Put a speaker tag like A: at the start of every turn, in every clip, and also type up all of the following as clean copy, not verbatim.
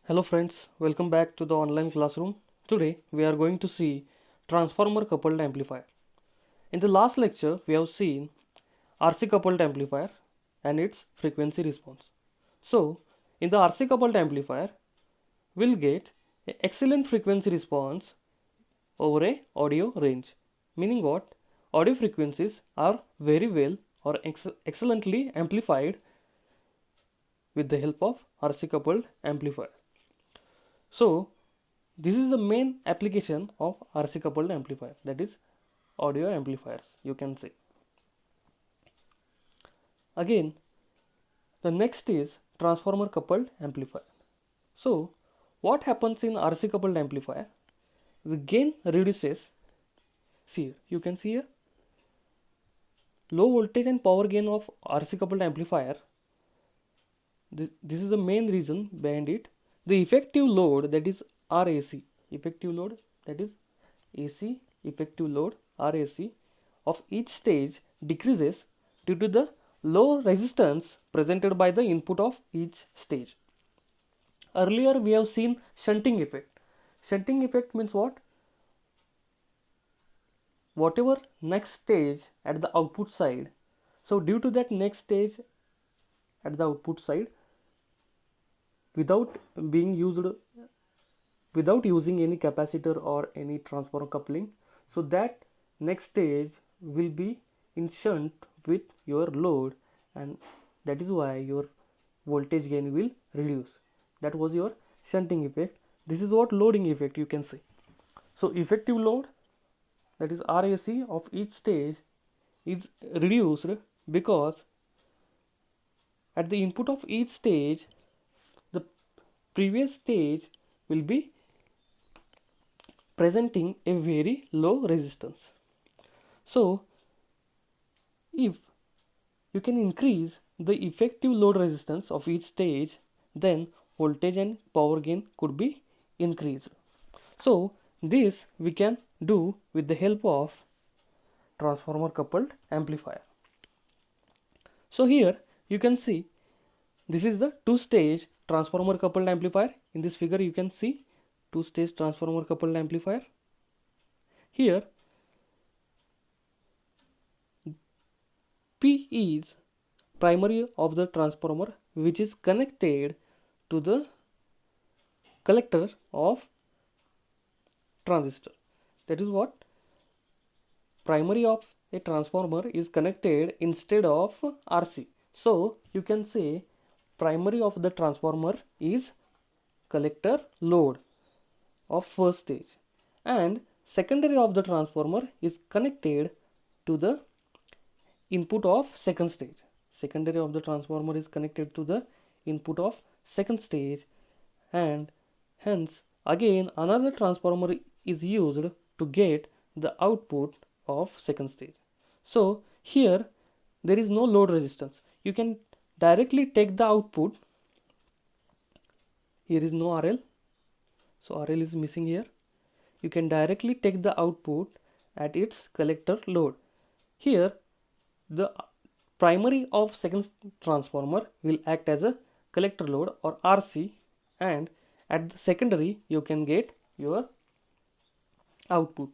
A: Hello friends, welcome back to the online classroom. Today we are going to see transformer coupled amplifier. In the last lecture we have seen RC coupled amplifier and its frequency response. So in the RC coupled amplifier we'll get an excellent frequency response over a audio range. Meaning what? Audio frequencies are very well or excellently amplified with the help of RC coupled amplifier. So this is the main application of RC coupled amplifier, that is audio amplifiers, you can say. Again, the next is transformer coupled amplifier. So what happens in RC coupled amplifier? The gain reduces. See, you can see here low voltage and power gain of RC coupled amplifier. This is the main reason behind it. The effective load, that is RAC, effective load, that is AC, effective load RAC of each stage decreases due to the low resistance presented by the input of each stage. Earlier we have seen shunting effect. Shunting effect means what? Whatever next stage at the output side, so due to that next stage at the output side, without being used, without using any capacitor or any transformer coupling, so that next stage will be in shunt with your load, and that is why your voltage gain will reduce. That was your shunting effect. This is what loading effect, you can say. So effective load, that is RAC of each stage, is reduced because at the input of each stage the previous stage will be presenting a very low resistance. So if you can increase the effective load resistance of each stage, then voltage and power gain could be increased. So this we can do with the help of transformer coupled amplifier. So here you can see this is the two-stage transformer coupled amplifier. In this figure you can see two-stage transformer coupled amplifier. Here P is primary of the transformer, which is connected to the collector of transistor. That is what? Primary of a transformer is connected instead of RC. So you can say primary of the transformer is collector load of first stage, and secondary of the transformer is connected to the input of second stage. Secondary of the transformer is connected to the input of second stage, and hence again another transformer is used to get the output of second stage. So here there is no load resistance. You can directly take the output. Here is no RL, so RL is missing here. You can directly take the output at its collector load. Here the primary of second transformer will act as a collector load or RC, and at the secondary you can get your output.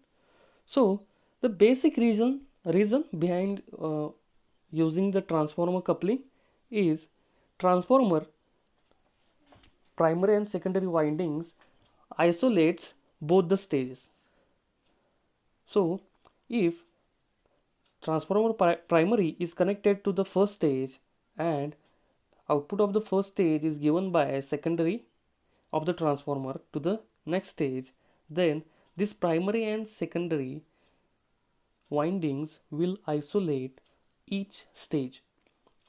A: So the basic reason behind using the transformer coupling is transformer primary and secondary windings isolates both the stages. So if transformer primary is connected to the first stage and output of the first stage is given by secondary of the transformer to the next stage, then this primary and secondary windings will isolate each stage.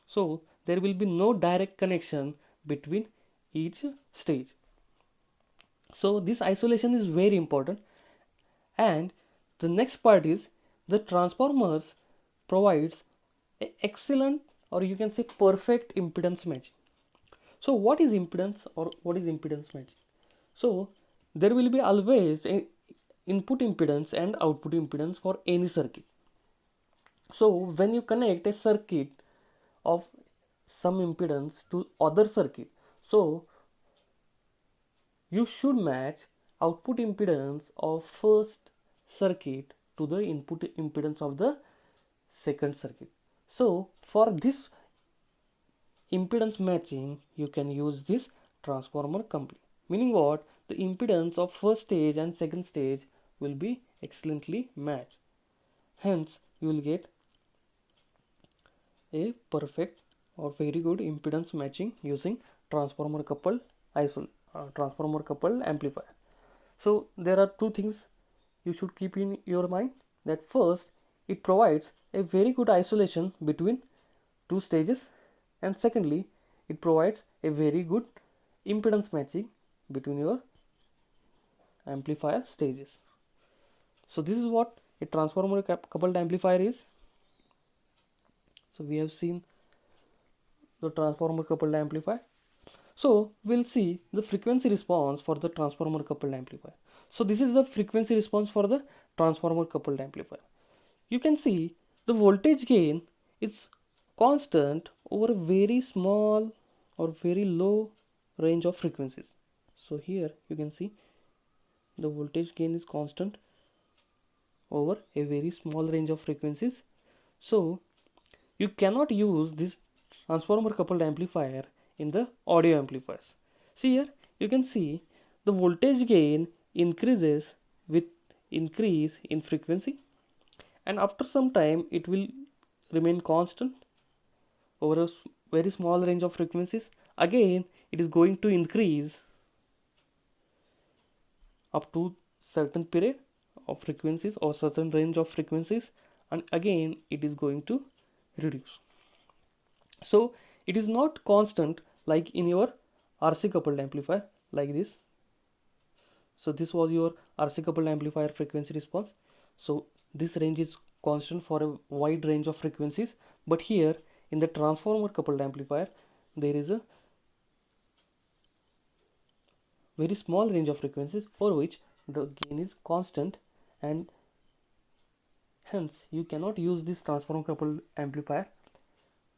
A: So there will be no direct connection between each stage. So this isolation is very important. And the next part is the transformers provides a excellent, or you can say perfect, impedance matching. So what is impedance, or what is impedance matching? So there will be always a input impedance and output impedance for any circuit. So when you connect a circuit of some impedance to other circuit, so you should match output impedance of first circuit to the input impedance of the second circuit. So for this impedance matching, you can use this transformer complete. Meaning what? The impedance of first stage and second stage will be excellently matched. Hence, you will get a perfect or very good impedance matching using transformer coupled transformer coupled amplifier. So there are two things you should keep in your mind. That first, it provides a very good isolation between two stages, and secondly, it provides a very good impedance matching between your amplifier stages. So this is what a transformer coupled amplifier is. So we have seen the transformer coupled amplifier. So we'll see the frequency response for the transformer coupled amplifier. So this is the frequency response for the transformer coupled amplifier. You can see the voltage gain is constant over a very small or very low range of frequencies. So here you can see the voltage gain is constant over a very small range of frequencies. So you cannot use this transformer coupled amplifier in the audio amplifiers. See here, you can see the voltage gain increases with increase in frequency, and after some time it will remain constant over a very small range of frequencies. Again, it is going to increase up to certain period of frequencies or certain range of frequencies, and again it is going to reduce. So it is not constant like in your RC coupled amplifier like this. So this was your RC coupled amplifier frequency response. So this range is constant for a wide range of frequencies, but here in the transformer coupled amplifier there is a very small range of frequencies for which the gain is constant, and hence you cannot use this transformer coupled amplifier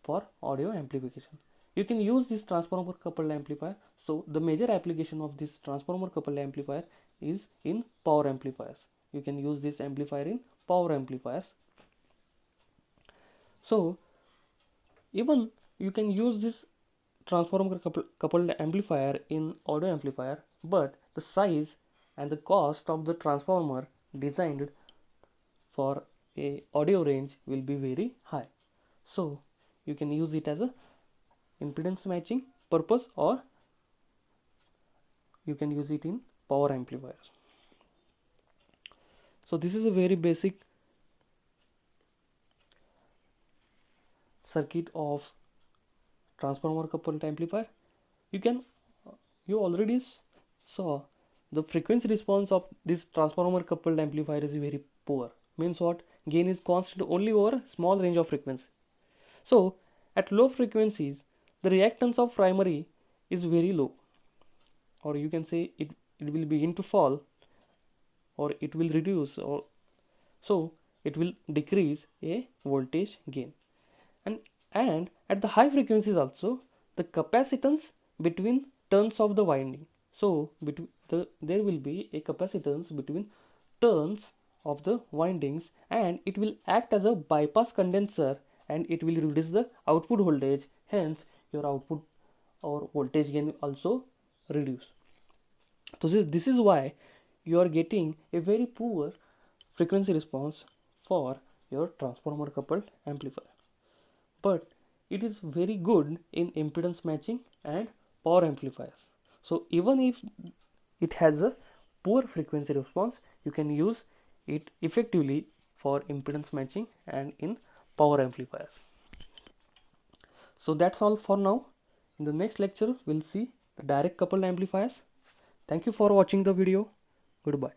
A: for audio amplification. You can use this transformer coupled amplifier. So the major application of this transformer coupled amplifier is in power amplifiers. You can use this amplifier in power amplifiers. So even you can use this transformer coupled amplifier in audio amplifier, but the size and the cost of the transformer designed for a audio range will be very high. So you can use it as a impedance matching purpose, or you can use it in power amplifiers. So this is a very basic circuit of transformer coupled amplifier. You already saw the frequency response of this transformer coupled amplifier is very poor. Means what? Gain is constant only over small range of frequency. So at low frequencies the reactance of primary is very low, or you can say it will begin to fall, or it will reduce, or so it will decrease a voltage gain. And at the high frequencies also the capacitance between turns of the winding, so there will be a capacitance between turns of the windings, and it will act as a bypass condenser, and it will reduce the output voltage, hence your output or voltage gain also reduce. So this is why you are getting a very poor frequency response for your transformer coupled amplifier, but it is very good in impedance matching and power amplifiers. So even if it has a poor frequency response, you can use it effectively for impedance matching and in power amplifiers. So that's all for now. In the next lecture we'll see the direct coupled amplifiers. Thank you for watching the video. Goodbye.